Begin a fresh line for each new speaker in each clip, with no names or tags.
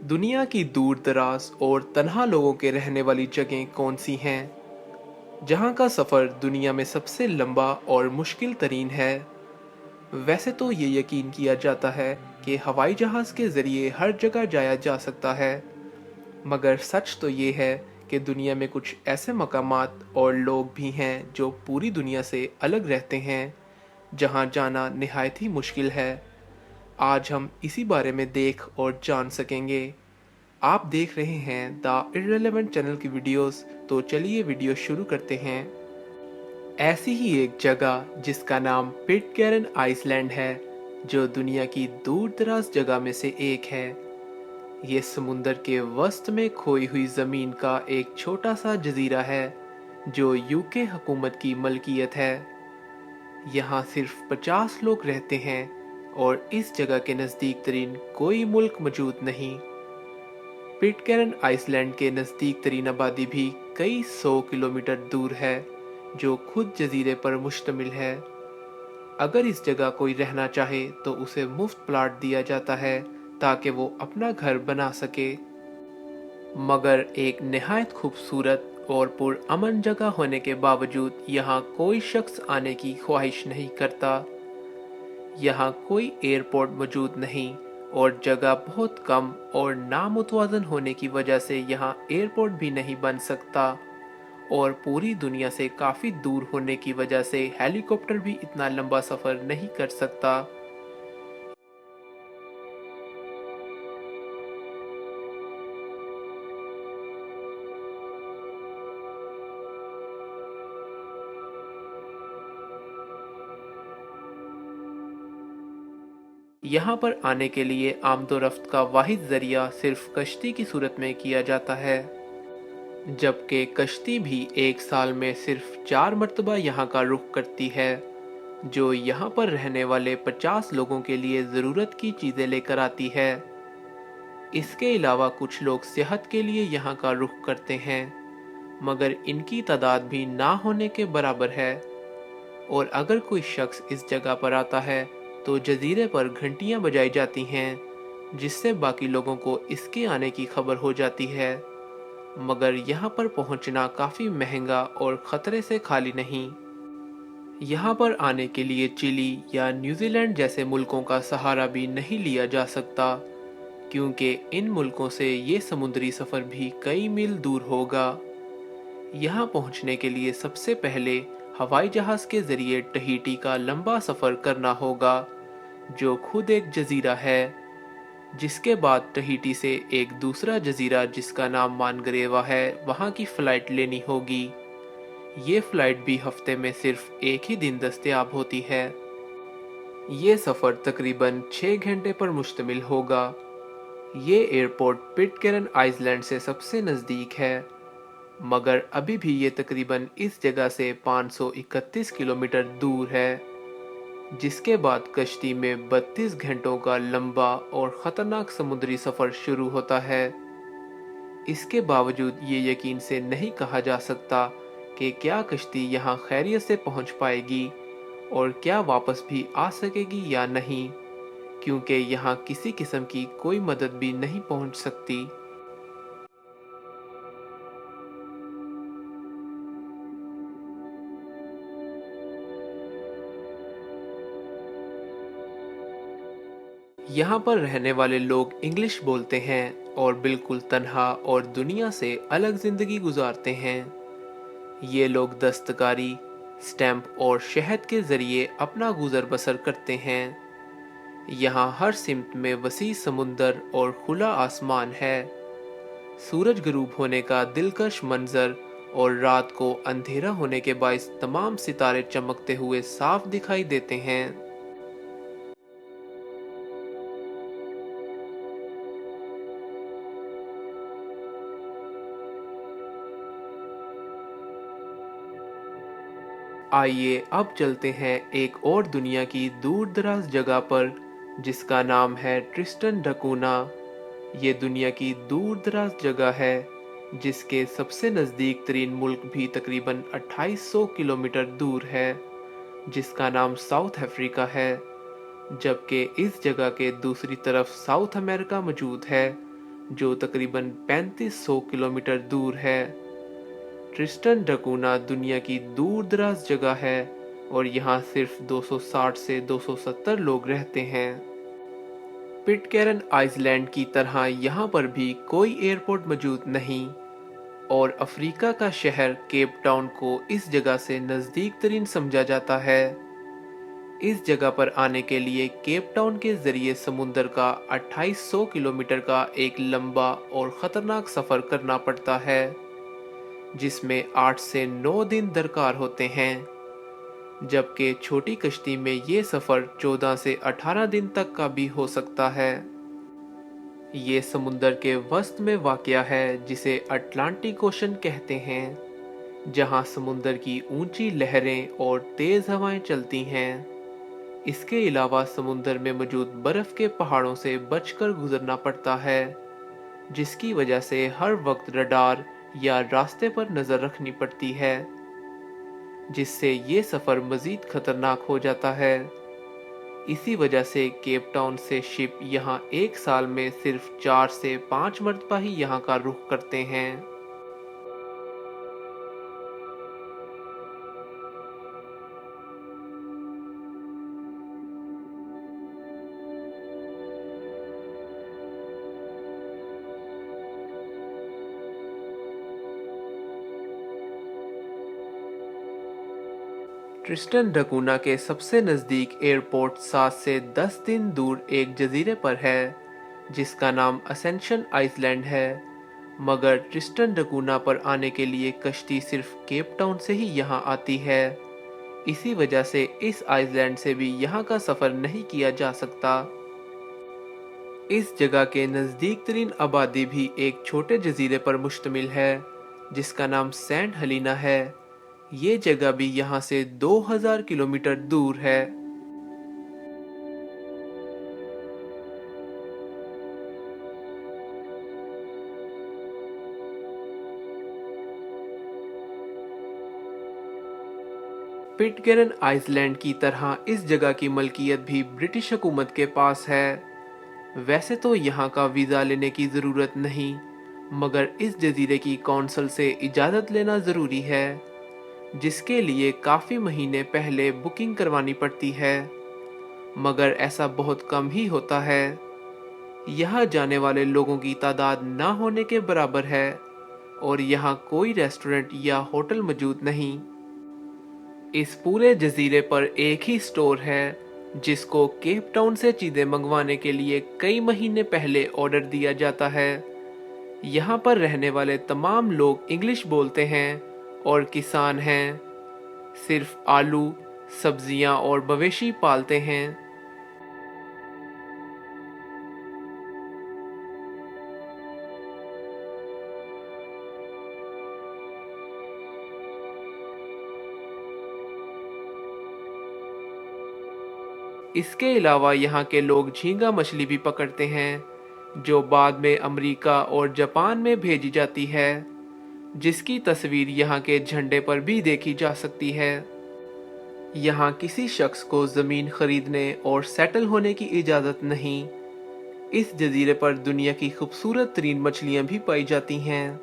दुनिया की दूर दराज और तन्हा लोगों के रहने वाली जगहें कौन सी हैं जहां का सफ़र दुनिया में सबसे लंबा और मुश्किल तरीन है। वैसे तो ये यकीन किया जाता है कि हवाई जहाज़ के ज़रिए हर जगह जाया जा सकता है, मगर सच तो ये है कि दुनिया में कुछ ऐसे मकामात और लोग भी हैं जो पूरी दुनिया से अलग रहते हैं, जहां जाना निहायत ही मुश्किल है। आज हम इसी बारे में देख और जान सकेंगे। आप देख रहे हैं द इररिलेवेंट चैनल की वीडियोस, तो चलिए वीडियो शुरू करते हैं। ऐसी ही एक जगह जिसका नाम पिटकैरन आइसलैंड है, जो दुनिया की दूर दराज जगह में से एक है। ये समुंदर के वस्त में खोई हुई ज़मीन का एक छोटा सा जजीरा है जो यूके हुकूमत की मलकियत है। यहाँ सिर्फ 50 लोग रहते हैं और इस जगह के नज़दीक तरीन कोई मुल्क मौजूद नहीं। पिटकैरन आइसलैंड के नज़दीक तरीन आबादी भी कई 100 किलोमीटर दूर है, जो खुद जजीरे पर मुश्तमिल है। अगर इस जगह कोई रहना चाहे तो उसे मुफ्त प्लाट दिया जाता है ताकि वो अपना घर बना सके। मगर एक निहायत खूबसूरत और पुरअमन जगह होने के बावजूद यहाँ कोई शख्स आने की ख्वाहिश नहीं करता। यहाँ कोई एयरपोर्ट मौजूद नहीं और जगह बहुत कम और नामुतवाजन होने की वजह से यहाँ एयरपोर्ट भी नहीं बन सकता, और पूरी दुनिया से काफ़ी दूर होने की वजह से हेलीकॉप्टर भी इतना लंबा सफ़र नहीं कर सकता। यहाँ पर आने के लिए आमदोरफ्त का वाहिद ज़रिया सिर्फ कश्ती की सूरत में किया जाता है, जबकि कश्ती भी एक साल में सिर्फ 4 मरतबा यहाँ का रुख करती है, जो यहाँ पर रहने वाले 50 लोगों के लिए ज़रूरत की चीज़ें लेकर आती है। इसके अलावा कुछ लोग सेहत के लिए यहाँ का रुख करते हैं, मगर इनकी तादाद भी ना होने के बराबर है। और अगर कोई शख्स इस जगह पर आता है तो जजीरे पर घंटियां बजाई जाती हैं, जिससे बाकी लोगों को इसके आने की खबर हो जाती है। मगर यहाँ पर पहुँचना काफ़ी महंगा और ख़तरे से खाली नहीं। यहाँ पर आने के लिए चिली या न्यूजीलैंड जैसे मुल्कों का सहारा भी नहीं लिया जा सकता, क्योंकि इन मुल्कों से ये समुद्री सफ़र भी कई मील दूर होगा। यहाँ पहुँचने के लिए सबसे पहले हवाई जहाज़ के ज़रिए टहीटी का लंबा सफ़र करना होगा, जो खुद एक जजीरा है। जिसके बाद टहीटी से एक दूसरा जजीरा जिसका नाम मानगरेवा है, वहाँ की फ़्लाइट लेनी होगी। ये फ़्लाइट भी हफ्ते में सिर्फ एक ही दिन दस्तयाब होती है। ये सफ़र तकरीबन 6 घंटे पर मुश्तमिल होगा। ये एयरपोर्ट पिटकैरन आइसलैंड से सबसे नज़दीक है, मगर अभी भी ये तकरीबन इस जगह से 531 किलोमीटर दूर है। जिसके बाद कश्ती में 32 घंटों का लंबा और ख़तरनाक समुद्री सफ़र शुरू होता है। इसके बावजूद ये यकीन से नहीं कहा जा सकता कि क्या कश्ती यहाँ खैरियत से पहुँच पाएगी और क्या वापस भी आ सकेगी या नहीं, क्योंकि यहाँ किसी किस्म की कोई मदद भी नहीं पहुँच सकती। यहाँ पर रहने वाले लोग इंग्लिश बोलते हैं और बिल्कुल तन्हा और दुनिया से अलग ज़िंदगी गुजारते हैं। ये लोग दस्तकारी, स्टैम्प और शहद के ज़रिए अपना गुजर बसर करते हैं। यहाँ हर सिमत में वसी समुंदर और खुला आसमान है। सूरज गरूब होने का दिलकश मंजर और रात को अंधेरा होने के बायस तमाम सितारे चमकते हुए साफ दिखाई देते हैं। आइए अब चलते हैं एक और दुनिया की दूर दराज जगह पर, जिसका नाम है ट्रिस्टन डकूना। ये दुनिया की दूर दराज जगह है, जिसके सबसे नज़दीक तरीन मुल्क भी तकरीबन 2800 किलोमीटर दूर है, जिसका नाम साउथ अफ्रीका है। जबकि इस जगह के दूसरी तरफ साउथ अमेरिका मौजूद है, जो तकरीबन 3500 किलोमीटर दूर है। ट्रिस्टन डकूना दुनिया की दूर दराज जगह है और यहाँ सिर्फ 260 से 270 लोग रहते हैं। पिटकैरन आइसलैंड की तरह यहाँ पर भी कोई एयरपोर्ट मौजूद नहीं और अफ्रीका का शहर केप टाउन को इस जगह से नज़दीक तरीन समझा जाता है। इस जगह पर आने के लिए केप टाउन के जरिए समुंदर का 2800 किलोमीटर का एक लंबा और ख़तरनाक सफ़र करना पड़ता है, जिसमें 8 से 9 दिन दरकार होते हैं, जबकि छोटी कश्ती में ये सफ़र 14 से 18 दिन तक का भी हो सकता है। ये समुंदर के वसत में वाक़या है, जिसे अटलांटिक ओशन कहते हैं, जहाँ समुंदर की ऊंची लहरें और तेज़ हवाएं चलती हैं। इसके अलावा समुंदर में मौजूद बर्फ़ के पहाड़ों से बचकर गुजरना पड़ता है, जिसकी वजह से हर वक्त रडार या रास्ते पर नज़र रखनी पड़ती है, जिससे ये सफ़र मज़ीद ख़तरनाक हो जाता है। इसी वजह से केप टाउन से शिप यहाँ एक साल में सिर्फ 4 से 5 मरतबा ही यहाँ का रुख करते हैं। ट्रिस्टन डकूना के सबसे नज़दीक एयरपोर्ट 7 से 10 दिन दूर एक जजीरे पर है, जिसका नाम असेंशन आइसलैंड है। मगर ट्रिस्टन डकूना पर आने के लिए कश्ती सिर्फ केप टाउन से ही यहाँ आती है। इसी वजह से इस आइसलैंड से भी यहाँ का सफ़र नहीं किया जा सकता। इस जगह के नज़दीक तरीन आबादी भी एक छोटे जजीरे पर मुश्तमिल है, जिसका नाम सेंट हेलिना है। ये जगह भी यहाँ से 2000 किलोमीटर दूर है। पिटकैरन आइसलैंड की तरह इस जगह की मलकियत भी ब्रिटिश हुकूमत के पास है। वैसे तो यहाँ का वीज़ा लेने की ज़रूरत नहीं, मगर इस जजीरे की कौंसल से इजाज़त लेना ज़रूरी है, जिसके लिए काफ़ी महीने पहले बुकिंग करवानी पड़ती है, मगर ऐसा बहुत कम ही होता है। यहाँ जाने वाले लोगों की तादाद ना होने के बराबर है और यहाँ कोई रेस्टोरेंट या होटल मौजूद नहीं। इस पूरे जजीरे पर एक ही स्टोर है, जिसको केप टाउन से चीज़ें मंगवाने के लिए कई महीने पहले ऑर्डर दिया जाता है। यहाँ पर रहने वाले तमाम लोग इंग्लिश बोलते हैं और किसान हैं, सिर्फ आलू, सब्जियाँ और मवेशी पालते हैं। इसके अलावा यहाँ के लोग झींगा मछली भी पकड़ते हैं, जो बाद में अमेरिका और जापान में भेजी जाती है, जिसकी तस्वीर यहाँ के झंडे पर भी देखी जा सकती है। यहाँ किसी शख्स को ज़मीन खरीदने और सेटल होने की इजाज़त नहीं। इस जजीरे पर दुनिया की खूबसूरत तरीन मछलियाँ भी पाई जाती हैं।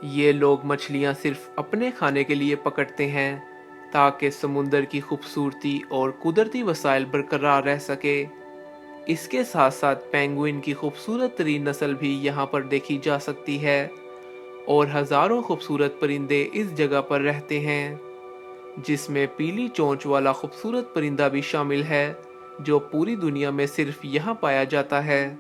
ये लोग मछलियाँ सिर्फ अपने खाने के लिए पकड़ते हैं, ताकि समुंदर की खूबसूरती और कुदरती वसाइल बरकरार रह सके। इसके साथ साथ पेंगुइन की खूबसूरत तरीन नस्ल भी यहाँ पर देखी जा सकती है और हज़ारों खूबसूरत परिंदे इस जगह पर रहते हैं, जिसमें पीली चोंच वाला खूबसूरत परिंदा भी शामिल है, जो पूरी दुनिया में सिर्फ यहाँ पाया जाता है।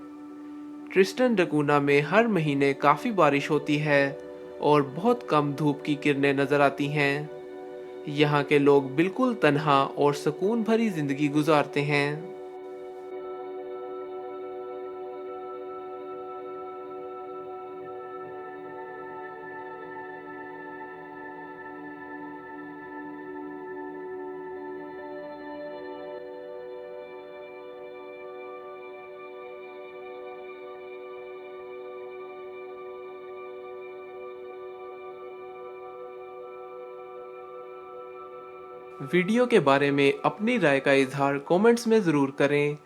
ट्रिस्टन डकूना में हर महीने काफ़ी बारिश होती है और बहुत कम धूप की किरणें नज़र आती हैं। यहाँ के लोग बिल्कुल तन्हा और सुकून भरी ज़िंदगी गुजारते हैं। वीडियो के बारे में अपनी राय का इजहार कमेंट्स में ज़रूर करें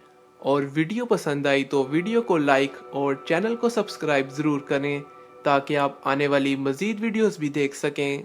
اور ویڈیو پسند آئی تو ویڈیو کو لائک اور چینل کو سبسکرائب ضرور کریں تاکہ آپ آنے والی مزید ویڈیوز بھی دیکھ سکیں۔